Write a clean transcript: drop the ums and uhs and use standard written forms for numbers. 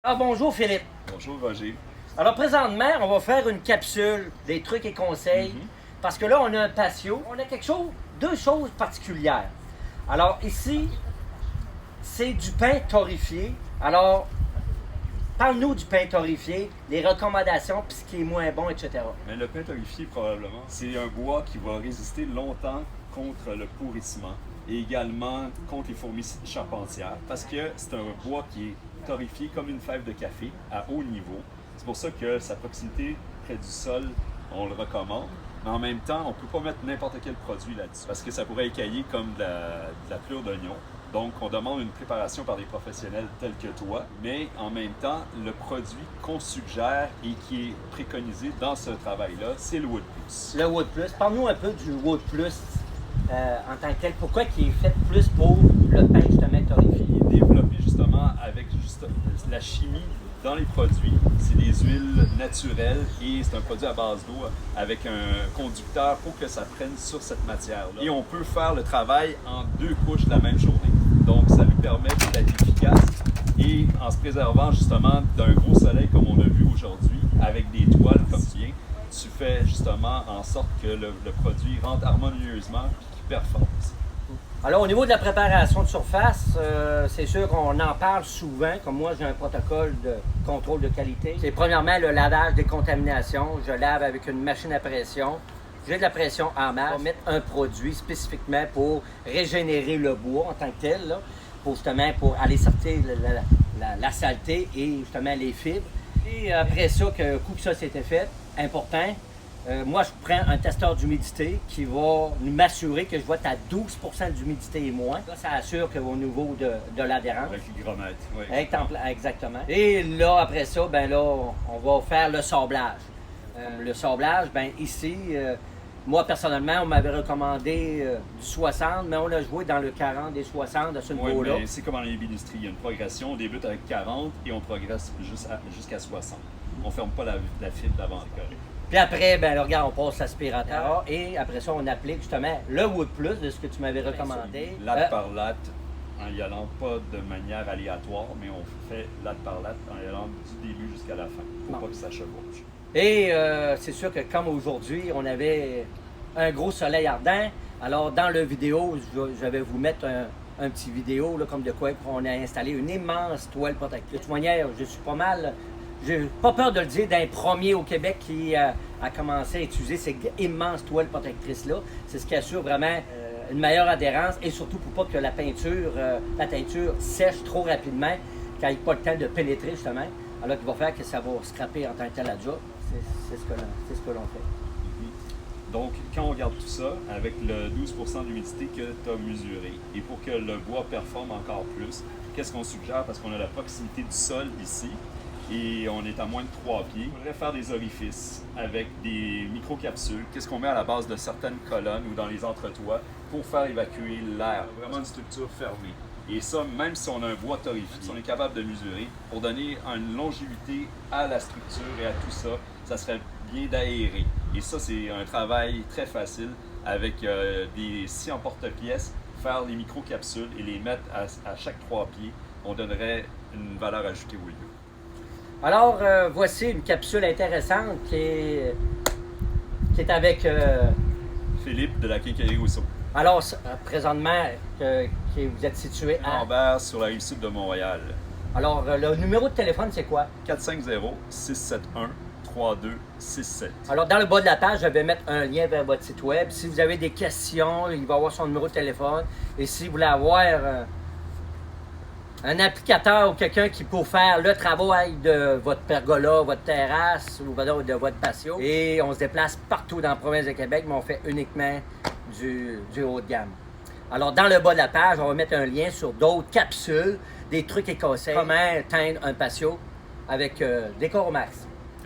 Ah, bonjour Philippe. Bonjour Roger. Alors présentement, on va faire une capsule des trucs et conseils parce que là, on a un patio. On a deux choses particulières. Alors ici, c'est du pain torréfié. Alors, parle-nous du pain torréfié, les recommandations, puis ce qui est moins bon, etc. Mais le pain torréfié, probablement, c'est un bois qui va résister longtemps contre le pourrissement et également contre les fourmis charpentières parce que c'est un bois qui est torréfié comme une fève de café à haut niveau. C'est pour ça que sa proximité près du sol, on le recommande. Mais en même temps, on ne peut pas mettre n'importe quel produit là-dessus parce que ça pourrait écailler comme de la pelure d'oignon. Donc, on demande une préparation par des professionnels tels que toi, mais en même temps, le produit qu'on suggère et qui est préconisé dans ce travail-là, c'est le Wood Plus. Le Wood Plus, parle-nous un peu du Wood Plus en tant que tel. Pourquoi il est fait plus pour le pain justement torréfié? Il est développé justement avec la chimie dans les produits. C'est des huiles naturelles et c'est un produit à base d'eau avec un conducteur pour que ça prenne sur cette matière-là. Et on peut faire le travail en 2 couches la même journée. Donc, ça lui permet d'être efficace et en se préservant justement d'un gros soleil comme on a vu aujourd'hui avec des toiles comme tu viens, tu fais justement en sorte que le produit rentre harmonieusement et qu'il performe. Alors, au niveau de la préparation de surface, c'est sûr qu'on en parle souvent. Comme moi, j'ai un protocole de contrôle de qualité. C'est premièrement le lavage des contaminations. Je lave avec une machine à pression. J'ai de la pression en masse. On va mettre un produit spécifiquement pour régénérer le bois en tant que tel, là, pour aller sortir la saleté et justement les fibres. Et après ça, un coup que ça c'était fait, important, moi, je prends un testeur d'humidité qui va m'assurer que je vais être à 12 d'humidité et moins. Là, ça assure qu'au niveau de l'adhérence. Avec l'hygromètre, oui. Exactement. Et là, après ça, ben là, on va faire le sablage. Le sablage, ben ici, moi, personnellement, on m'avait recommandé du 60, mais on a joué dans le 40 et 60 à ce niveau-là. Oui, c'est comme dans les l'industrie. Il y a une progression. On débute avec 40 et on progresse jusqu'à 60. On ne ferme pas la fibre d'avant, c'est correct. Puis après, ben là, regarde, on passe l'aspirateur et après ça, on applique justement le Wood Plus de ce que tu m'avais recommandé. Latte par latte, en y allant pas de manière aléatoire, mais on fait latte par latte en y allant du début jusqu'à la fin, pour pas que ça chevauche. Et c'est sûr que comme aujourd'hui, on avait un gros soleil ardent, alors dans la vidéo, je vais vous mettre un petit vidéo, là, comme de quoi on a installé une immense toile protectrice. De toute manière, je suis pas mal... J'ai pas peur de le dire, d'un premier au Québec qui a commencé à utiliser ces immenses toiles protectrices-là. C'est ce qui assure vraiment une meilleure adhérence et surtout pour pas que la teinture sèche trop rapidement, qu'elle n'ait pas le temps de pénétrer justement. Alors qu'il va faire que ça va scraper en tant que tel la job. C'est ce que l'on fait. Donc, quand on regarde tout ça, avec le 12 d'humidité que tu as mesuré, et pour que le bois performe encore plus, qu'est-ce qu'on suggère? Parce qu'on a la proximité du sol ici, et on est à moins de 3 pieds. On pourrait faire des orifices avec des microcapsules. Qu'est-ce qu'on met à la base de certaines colonnes ou dans les entretoits pour faire évacuer l'air? Vraiment une structure fermée. Et ça, même si on a un bois torréfié, si on est capable de mesurer, pour donner une longévité à la structure et à tout ça, ça serait bien d'aérer. Et ça, c'est un travail très facile avec des scies en porte-pièces, faire les microcapsules et les mettre à chaque 3 pieds. On donnerait une valeur ajoutée au lieu. Alors, voici une capsule intéressante qui est avec... Philippe de la Quincaillerie Rousseau. Alors, présentement, vous êtes situé à... Lambert, sur la rive sud de Montréal. Alors, le numéro de téléphone, c'est quoi? 450-671-3267. Alors, dans le bas de la page, je vais mettre un lien vers votre site web. Si vous avez des questions, il va y avoir son numéro de téléphone. Et si vous voulez avoir un applicateur ou quelqu'un qui peut faire le travail de votre pergola, votre terrasse ou de votre patio. Et on se déplace partout dans la province de Québec, mais on fait uniquement du haut de gamme. Alors, dans le bas de la page, on va mettre un lien sur d'autres capsules, des trucs et conseils. Comment teindre un patio avec Décor Max.